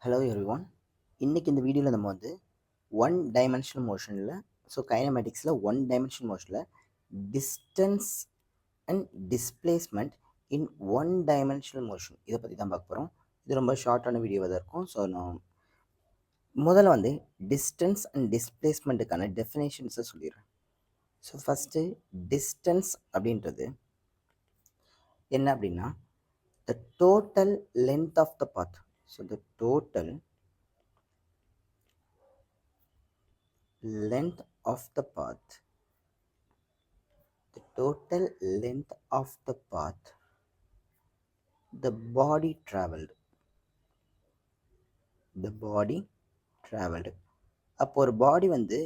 Hello everyone. இன்னைக்கு இந்த வீடியோவில் நம்ம வந்து ஒன் டைமென்ஷனல் மோஷனில் கைனமேட்டிக்ஸில் ஒன் டைமென்ஷனல் மோஷனில் distance and displacement in one dimensional motion இதை பற்றி தான் பார்க்க போகிறோம். இது ரொம்ப ஷார்ட்டான வீடியோவாக தான் இருக்கும். ஸோ நான் முதல்ல வந்து டிஸ்டன்ஸ் அண்ட் டிஸ்பிளேஸ்மெண்ட்டுக்கான டெஃபினேஷன்ஸை சொல்லிடுறேன். ஸோ ஃபஸ்ட்டு டிஸ்டன்ஸ் அப்படின்றது என்ன அப்படின்னா the total length of the path. So the total length of the path, the total length of the path the body traveled, the body traveled. அப்போ ஒரு பாடி வந்து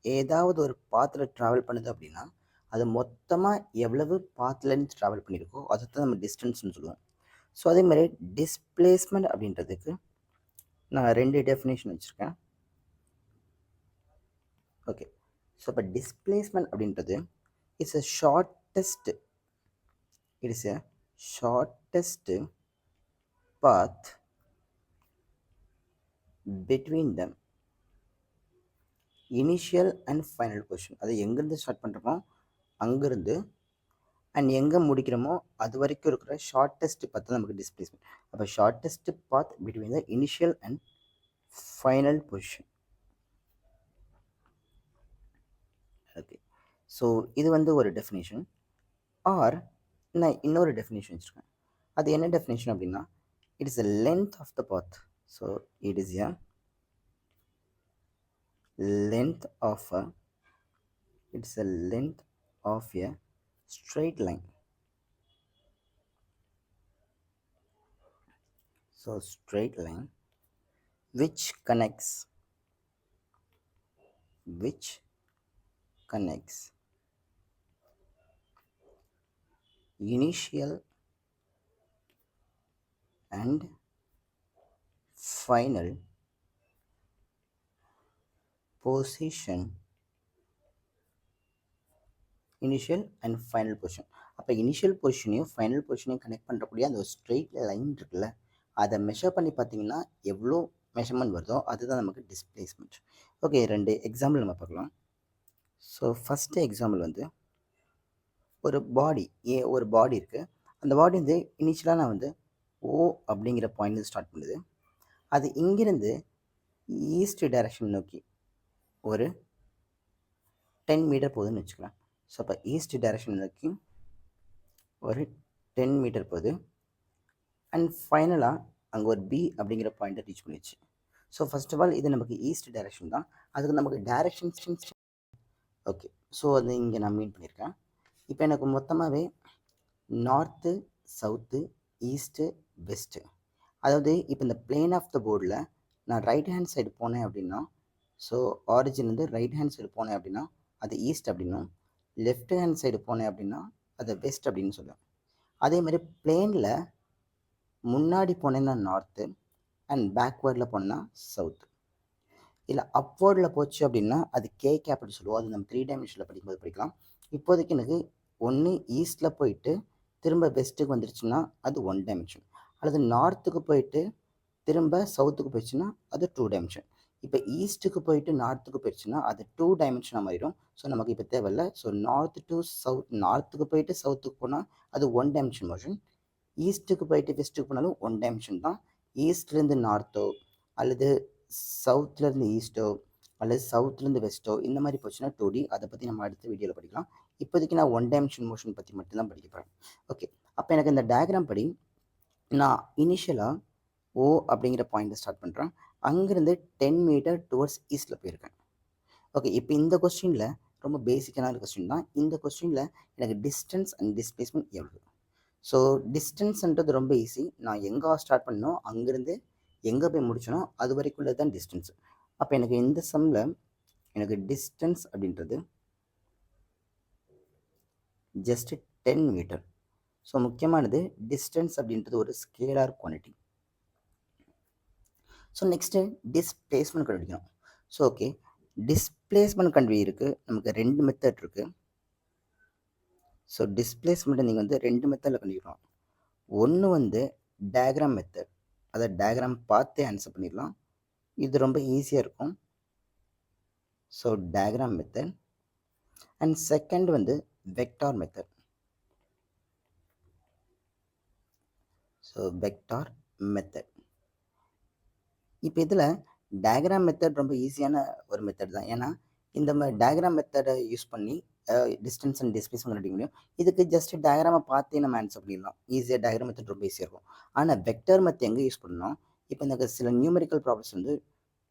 ஏதாவது ஒரு பாத்தில் ட்ராவல் பண்ணுது அப்படின்னா அது மொத்தமாக எவ்வளவு பாத்லேருந்து ட்ராவல் பண்ணியிருக்கோ அதை தான் நம்ம டிஸ்டன்ஸ்னு சொல்லுவோம். ஸோ அதே மாதிரி டிஸ்பிளேஸ்மெண்ட் அப்படின்றதுக்கு நான் ரெண்டு டெஃபினேஷன் வச்சுருக்கேன். ஓகே, ஸோ இப்போ டிஸ்பிளேஸ்மெண்ட் அப்படின்றது it's a shortest path between them initial and final position. அது எங்கேருந்து ஸ்டார்ட் பண்ணுறோமோ அங்கேருந்து அண்ட் எங்கே முடிக்கிறோமோ அது வரைக்கும் இருக்கிற ஷார்ட்டஸ்ட் பாத் தான் நமக்கு டிஸ்பிளேஸ்மெண்ட். அப்போ shortest path between the initial and final position. Okay, so இது வந்து ஒரு டெஃபினேஷன். ஆர் நான் இன்னொரு டெஃபினேஷன் வச்சுருக்கேன். அது என்ன டெஃபினேஷன் அப்படின்னா it is a length of the path. So it is a length of a straight line. So straight line which connects initial and final position. Initial and final position. அப்போ initial பொசிஷனையும் final பொசிஷனையும் connect பண்ணுறக்கூடிய அந்த ஒரு straight line இருக்குல்ல, அதை measure பண்ணி பார்த்தீங்கன்னா எவ்வளோ measurement வருதோ அதுதான் நமக்கு டிஸ்பிளேஸ்மெண்ட். ஓகே, ரெண்டு எக்ஸாம்பிள் நம்ம பார்க்கலாம். ஸோ ஃபஸ்ட்டு எக்ஸாம்பிள் வந்து ஒரு பாடி இருக்குது. அந்த பாடி வந்து இனிஷியலாக நான் வந்து ஓ அப்படிங்கிற பாயிண்ட் ஸ்டார்ட் பண்ணுது. அது இங்கிருந்து ஈஸ்ட் டைரக்ஷன் நோக்கி ஒரு 10 மீட்டர் போகுதுன்னு வச்சுக்கலாம். ஸோ அப்போ ஈஸ்ட் டைரக்ஷன் நோக்கி ஒரு 10 மீட்டர் போகுது. அண்ட் ஃபைனலாக அங்கே ஒரு பி அப்படிங்கிற பாயிண்ட்டை ரீச் பண்ணிடுச்சு. ஸோ ஃபர்ஸ்ட் ஆஃப் ஆல் இது நமக்கு ஈஸ்ட் டைரக்ஷன் தான். அதுக்கு நமக்கு டைரக்ஷன் ஓகே, ஸோ அது இங்கே நான் மீன் பண்ணியிருக்கேன். இப்போ எனக்கு மொத்தமாகவே நார்த்து, சவுத்து, ஈஸ்ட்டு, வெஸ்ட்டு, அதாவது இப்போ இந்த பிளேன் ஆஃப் த போர்டில் நான் ரைட் ஹேண்ட் சைடு போனேன் அப்படின்னா, ஸோ ஆரிஜின் வந்து ரைட் ஹேண்ட் சைடு போனேன் அப்படின்னா அது ஈஸ்ட் அப்படின்னும், லெஃப்ட் ஹேண்ட் சைடு போனேன் அப்படின்னா அது வெஸ்ட் அப்படின்னு சொல்லுவேன். அதே மாதிரி பிளேனில் முன்னாடி போனேன்னா நார்த்து அண்ட் பேக்வேர்டில் போனேன்னா சவுத்து. இல்லை அப்வேர்டில் போச்சு அப்படின்னா அது கே கேப்னு சொல்லுவோம். அது நம்ம 3 டைமென்ஷனில் படிக்கும்போது படிக்கலாம். இப்போதைக்கு எனக்கு ஒன்று ஈஸ்ட்டில் போயிட்டு திரும்ப வெஸ்ட்டுக்கு வந்துருச்சுன்னா அது 1 டைமென்ஷன், அல்லது நார்த்துக்கு போயிட்டு திரும்ப சவுத்துக்கு போயிடுச்சுன்னா அது 2 டைமென்ஷன். இப்போ ஈஸ்ட்டுக்கு போயிட்டு நார்த்துக்கு போயிடுச்சுன்னா அது 2 டைமென்ஷனாக மாறிடும். ஸோ நமக்கு இப்போ தேவையில்லை. ஸோ நார்த் டு சவுத், நார்த்துக்கு போயிட்டு சவுத்துக்கு போனால் அது 1 டைமென்ஷன் மோஷன். ஈஸ்ட்டுக்கு போயிட்டு வெஸ்ட்டுக்கு போனாலும் 1 டைமென்ஷன் தான். ஈஸ்ட்லேருந்து நார்த்தோ அல்லது சவுத்துலேருந்து ஈஸ்ட்டோ அல்லது சவுத்துலேருந்து வெஸ்ட்டோ இந்த மாதிரி போச்சுன்னா 2D. அதை பற்றி நம்ம அடுத்த வீடியோவில் படிக்கலாம். இப்போதைக்கு நான் 1 டைமென்ஷன் மோஷன் பற்றி மட்டும்தான் படிக்க போகிறேன். ஓகே, அப்போ எனக்கு இந்த டயக்ராம் படி நான் இனிஷியலாக ஓ அப்படிங்கிற பாயிண்ட்டை ஸ்டார்ட் பண்ணுறேன். அங்கேருந்து 10 மீட்டர் டுவர்ட்ஸ் ஈஸ்ட்டில் போயிருக்கேன். ஓகே, இப்போ இந்த கொஸ்டினில் ரொம்ப பேசிக்கான கொஸ்டின் தான். இந்த கொஸ்டினில் எனக்கு டிஸ்டன்ஸ் அண்ட் டிஸ்பிளேஸ்மெண்ட் எவ்வளோ. ஸோ டிஸ்டன்ஸ்ன்றது ரொம்ப ஈஸி. நான் எங்கே ஸ்டார்ட் பண்ணணும் அங்கேருந்து எங்கே போய் முடிச்சனோ அது வரைக்குள்ளே தான் டிஸ்டன்ஸ். அப்போ எனக்கு இந்த சம்மில் எனக்கு டிஸ்டன்ஸ் அப்படின்றது ஜஸ்ட் 10 மீட்டர். ஸோ முக்கியமானது டிஸ்டன்ஸ் அப்படின்றது ஒரு scalar quantity. So next displacement கண்டுபிடிக்கணும். ஸோ ஓகே, டிஸ்பிளேஸ்மெண்ட் கண்டுபிடிக்கிறதுக்கு நமக்கு 2 மெத்தட் இருக்குது. ஸோ டிஸ்பிளேஸ்மெண்ட்டை நீங்கள் வந்து 2 மெத்தடில் கண்டுபிடிக்கணும். ஒன்று வந்து டயக்ராம் மெத்தட், அதை டயக்ராம் பார்த்தே ஆன்சர் பண்ணிடலாம். இது ரொம்ப ஈஸியாக இருக்கும். So diagram method. And second வந்து vector method. So vector method. இப்போ இதில் டயக்ராம் மெத்தட் ரொம்ப ஈஸியான ஒரு மெத்தட் தான். ஏன்னா இந்த டயக்ராம் மெத்தடை யூஸ் பண்ணி டிஸ்டன்ஸ் அண்ட் டிஸ்பிளேஸ்மெண்ட் கண்டுபிடிக்க முடியும். இதுக்கு ஜஸ்ட் டயக்ராமை பார்த்தே நம்ம ஆன்சர் பண்ணிடலாம். ஈஸியாக டயக்ராம் மெத்தட் ரொம்ப ஈஸியாக இருக்கும். ஆனால் வெக்டர் மெத்தட் எங்கே யூஸ் பண்ணணும்? இப்போ இந்த சில நியூமெரிக்கல் ப்ராப்ளம்ஸ் வந்து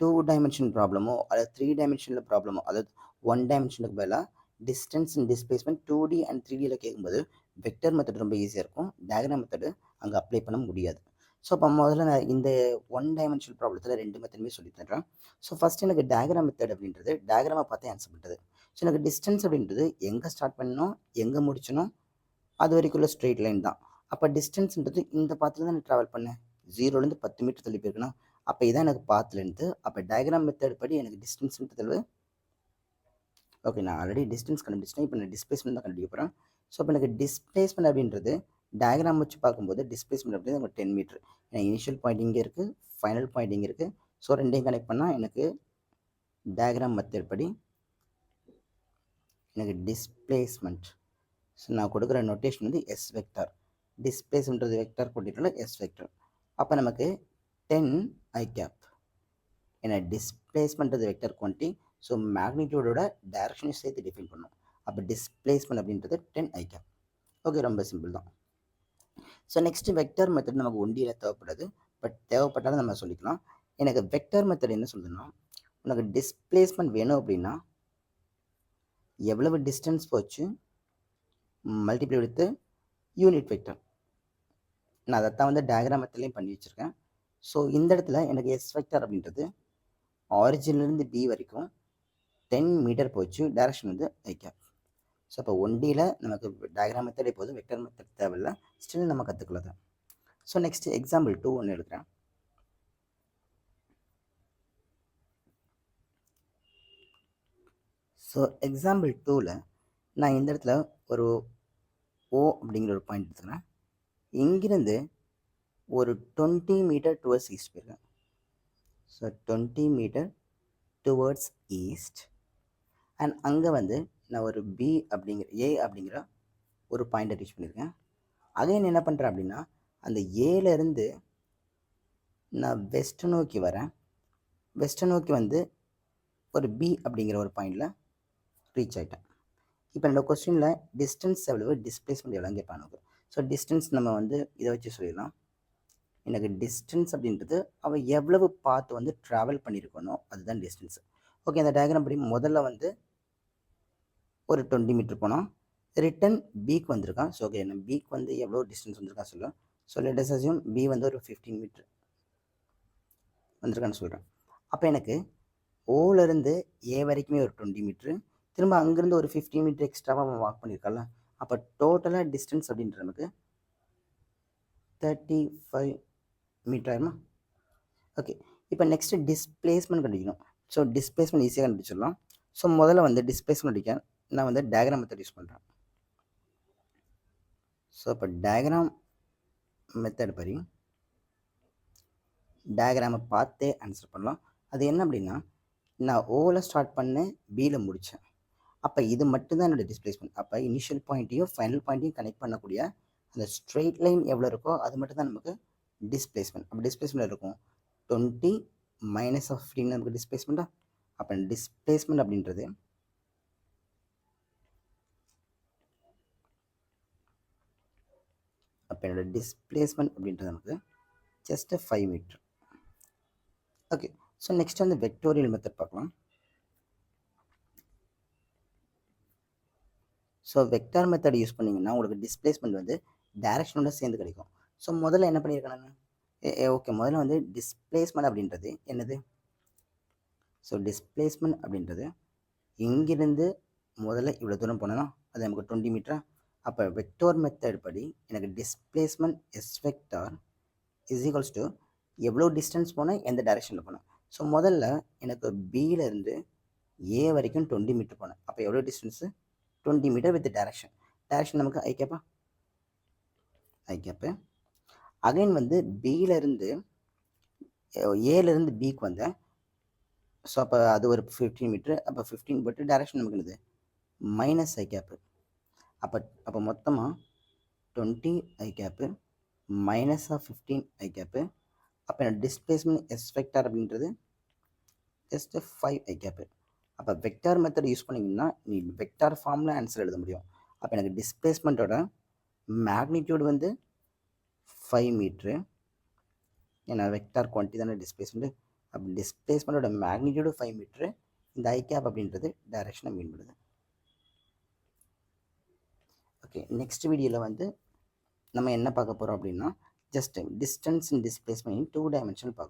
2 டைமென்ஷன் ப்ராப்ளமோ அல்லது 3 டைமென்ஷனில் ப்ராப்ளமோ, அதாவது 1 டைமென்ஷனுக்கு பதிலாக distance and displacement 2D and 3Dயில் கேட்கும்போது வெக்டர் மெத்தட் ரொம்ப ஈஸியாக இருக்கும். டயக்ராம் மெத்தடு அங்கே அப்ளை பண்ண முடியாது. ஸோ அப்போ முதல்ல நான் இந்த 1 டைமென்ஷனல் ப்ராப்ளத்தில் 2 மெத்தடுமே சொல்லி தர்றேன். ஸோ ஃபஸ்ட் எனக்கு டயக்ராம் மெத்தட் அப்படின்றது டயக்ராமை பார்த்து ஆன்சர் பண்ணுறது. ஸோ எனக்கு டிஸ்டன்ஸ் அப்படின்றது எங்கே ஸ்டார்ட் பண்ணணும் எங்கே முடிச்சணும் அது வரைக்குள்ள ஸ்ட்ரெயிட் லைன் தான். அப்போ டிஸ்டன்ஸ்ன்றது இந்த பாத்தில் தான் நான் ட்ராவல் பண்ணேன். 0லேருந்து 10 மீட்டர் தள்ளி போயிருக்கணும். அப்போ இதான் எனக்கு பாத்துலேருந்து. அப்போ டயக்ராம் மெத்தட் படி எனக்கு டிஸ்டன்ஸ்ன்றது ஓகே, நான் ஆல்ரெடி டிஸ்டன்ஸ் கண்டுபிடிச்சிட்டேன். இப்போ நான் டிஸ்பிளேஸ்மெண்ட் தான் கண்டுபிடிக்க போகிறேன். ஸோ இப்போ எனக்கு டிஸ்பிளேஸ்மெண்ட் அப்படின்றது டயக்ராம் வச்சு பார்க்கும்போது டிஸ்பிளேஸ்மெண்ட் அப்படின்றது எனக்கு 10 மீட்டர். ஏன்னா இனிஷியல் பாயிண்ட் இங்கே இருக்குது, ஃபைனல் பாயிண்ட் இங்கே இருக்குது. ஸோ ரெண்டையும் கனெக்ட் பண்ணால் எனக்கு டயக்ராம் மெத்தட் படி எனக்கு டிஸ்பிளேஸ்மெண்ட். ஸோ நான் கொடுக்குற நோட்டேஷன் வந்து எஸ் வெக்டார். டிஸ்பிளேஸ்மெண்ட்றது வெக்டார் போட்டிட்டுல எஸ் வெக்டார். அப்போ நமக்கு 10 ஐ கேப். ஏன்னா டிஸ்பிளேஸ்மெண்ட்றது வெக்டர் குவான்டிட்டி. ஸோ மேக்னிடியூடோட டைரக்ஷனையும் சேர்த்து டிஃபைன் பண்ணும். அப்போ டிஸ்பிளேஸ்மெண்ட் அப்படின்றது 10 ஐ கேப். ஓகே, ரொம்ப சிம்பிள் தான். ஸோ நெக்ஸ்ட் வெக்டர் மெத்தட் நமக்கு ஒண்டியில் தேவைப்படாது, பட் தேவைப்பட்டாலும் நம்ம சொல்லிக்கலாம். எனக்கு வெக்டர் மெத்தட் என்ன சொல்லுதுன்னா, உனக்கு டிஸ்பிளேஸ்மெண்ட் வேணும் அப்படின்னா எவ்வளவு டிஸ்டன்ஸ் போச்சு மல்டிப்ளை வித் யூனிட் வெக்டர். நான் அதைத்தான் வந்து டயக்ராம் மெத்தட்லையும் பண்ணி வச்சுருக்கேன். ஸோ இந்த இடத்துல எனக்கு எஸ் வெக்டர் அப்படின்றது ஆரிஜின்லேருந்து பி வரைக்கும் 10 மீட்டர் போச்சு. டைரக்ஷன் வந்து ஐ கேப். ஸோ அப்போ 1Dயில் நமக்கு டயக்ராம் மெத்தட் எப்போதும் வெக்டர் மெத்தட் தேவையில்லை, ஸ்டில் நம்ம கற்றுக்கலாம் தான். ஸோ நெக்ஸ்ட் எக்ஸாம்பிள் 2 ஒன்று எடுக்கிறேன். ஸோ எக்ஸாம்பிள் 2ல் நான் இந்த இடத்துல ஒரு ஓ அப்படிங்கிற ஒரு பாயிண்ட் எடுத்துக்கிறேன். இங்கிருந்து ஒரு 20 மீட்டர் டுவர்ட்ஸ் ஈஸ்ட் போயிருக்கேன். So 20 meter towards east. And அங்கே வந்து நான் ஒரு பி அப்படிங்கிற ஏ அப்படிங்கிற ஒரு பாயிண்ட்டை ரீச் பண்ணியிருக்கேன். அகைன் என்ன பண்ணுறேன் அப்படின்னா, அந்த ஏலேருந்து நான் வெஸ்ட்டை நோக்கி வரேன். வெஸ்ட்டை நோக்கி வந்து ஒரு பி அப்படிங்கிற ஒரு பாயிண்டில் ரீச் ஆகிட்டேன். இப்போ என்னோட கொஸ்டினில் டிஸ்டன்ஸ் எவ்வளவு, டிஸ்பிளேஸ்மெண்ட் எவ்வளோன்னு கேட்பாங்க. ஸோ டிஸ்டன்ஸ் நம்ம வந்து இதை வச்சு சொல்லிடலாம். எனக்கு டிஸ்டன்ஸ் அப்படின்றது அவள் எவ்வளவு பார்த்து வந்து ட்ராவல் பண்ணியிருக்கணும், அதுதான் டிஸ்டன்ஸ். ஓகே, அந்த டயக்ராம் படி முதல்ல வந்து ஒரு 20 மீட்டர் போனோம், ரிட்டன் பிக்கு வந்திருக்கான். ஸோ ஓகே, என்ன பிக்கு வந்து எவ்வளோ டிஸ்டன்ஸ் வந்திருக்கான்னு சொல்லுவேன். So let us assume B வந்து ஒரு 15 மீட்டர் வந்திருக்கான்னு சொல்கிறேன். அப்போ எனக்கு ஓலேருந்து ஏ வரைக்குமே ஒரு 20 மீட்ரு, திரும்ப அங்கேருந்து ஒரு 15 மீட்டர் எக்ஸ்ட்ராவாக அவன் வாக் பண்ணியிருக்கால. அப்போ டோட்டலாக டிஸ்டன்ஸ் அப்படின்ற நமக்கு 35 மீட்டர் ஆயிருமா? ஓகே, இப்போ நெக்ஸ்ட்டு டிஸ்பிளேஸ்மெண்ட் கண்டுபிடிக்கணும். ஸோ டிஸ்பிளேஸ்மெண்ட் ஈஸியாக கண்டுபிடிச்சிடலாம். ஸோ முதல்ல வந்து டிஸ்பிளேஸ்மெண்ட் அடிக்க நான் வந்து டயக்ராம் மெத்தட் யூஸ் பண்ணுறேன். ஸோ இப்போ டயக்ராம் மெத்தட் படி டயக்ராமை பார்த்தே ஆன்சர் பண்ணலாம். அது என்ன அப்படின்னா, நான் ஓவில் ஸ்டார்ட் பண்ணேன், பியில் முடித்தேன். அப்போ இது மட்டும்தான் என்னோடய டிஸ்பிளேஸ்மெண்ட். அப்போ இனிஷியல் பாயிண்ட்டையும் ஃபைனல் பாயிண்ட்டையும் கனெக்ட் பண்ணக்கூடிய அந்த ஸ்ட்ரெயிட் லைன் எவ்வளோ இருக்கோ அது மட்டும் தான் நமக்கு டிஸ்பிளேஸ்மெண்ட். அப்போ டிஸ்பிளேஸ்மெண்ட் இருக்கும் 20 மைனஸ் ஆஃப் 15 நமக்கு டிஸ்பிளேஸ்மெண்ட்டா. அப்போ டிஸ்பிளேஸ்மெண்ட் அப்படின்றது அப்போ என்னோடய டிஸ்பிளேஸ்மெண்ட் அப்படின்றது நமக்கு just 5 meter. Okay, so next வந்து வெக்டோரியல் மெத்தட் பார்க்கலாம். ஸோ வெக்டார் மெத்தட் யூஸ் பண்ணிங்கன்னா உங்களுக்கு டிஸ்பிளேஸ்மெண்ட் வந்து டைரக்ஷனோட சேர்ந்து கிடைக்கும். ஸோ முதல்ல என்ன பண்ணியிருக்கேன் நான், ஓகே, முதல்ல வந்து டிஸ்பிளேஸ்மெண்ட் அப்படின்றது என்னது? ஸோ டிஸ்பிளேஸ்மெண்ட் அப்படின்றது இங்கிருந்து முதல்ல இவ்வளோ தூரம் போனோன்னா அது நமக்கு 20 மீட்டரா. அப்போ வெக்டார் மெத்தட் படி எனக்கு displacement S vector is equals to எவ்வளோ டிஸ்டன்ஸ் போனால் எந்த டைரெக்ஷனில் போனேன். ஸோ முதல்ல எனக்கு பியிலேருந்து ஏ வரைக்கும் 20 மீட்டர் போனேன். அப்போ எவ்வளோ distance? 20 meter with direction. Direction நமக்கு ஐ கேப்பா, ஐ கேப்பு. அகைன் வந்து பியிலேருந்து ஏலேருந்து பிக்கு வந்தேன். ஸோ அப்போ அது ஒரு 15 மீட்ரு. அப்போ 15 போட்டு டைரக்ஷன் நமக்கு என்னது மைனஸ் ஐ கேப்பு. அப்போ அப்போ மொத்தமாக 20 i cap minus of 15 i cap. அப்போ என்னோட டிஸ்பிளேஸ்மெண்ட் எஸ் வெக்டார் அப்படின்றது ஜஸ்ட் 5 ஐ கேப்பு. அப்போ வெக்டார் மெத்தட் யூஸ் பண்ணிங்கன்னா நீ வெக்டார் ஃபார்மில் ஆன்சர் எழுத முடியும். அப்போ எனக்கு டிஸ்பிளேஸ்மெண்ட்டோட மேக்னிடியூட் வந்து 5 மீட்ரு. ஏன்னா வெக்டார் குவான்டிட்டி தானே டிஸ்பிளேஸ்மெண்ட்டு. அப்போ டிஸ்பிளேஸ்மெண்ட்டோட மேக்னிடியூடு 5 மீட்ரு. இந்த ஐ கேப் அப்படின்றது டைரக்ஷனை மீன் பண்ணுது. ஓகே, நெக்ஸ்ட் வீடியோவில் வந்து நம்ம என்ன பார்க்க போகிறோம் அப்படின்னா ஜஸ்ட் டிஸ்டன்ஸ் இன் டிஸ்பிளேஸ்மெண்ட் இன் 2 டைமென்ஷனல் பார்க்கணும்.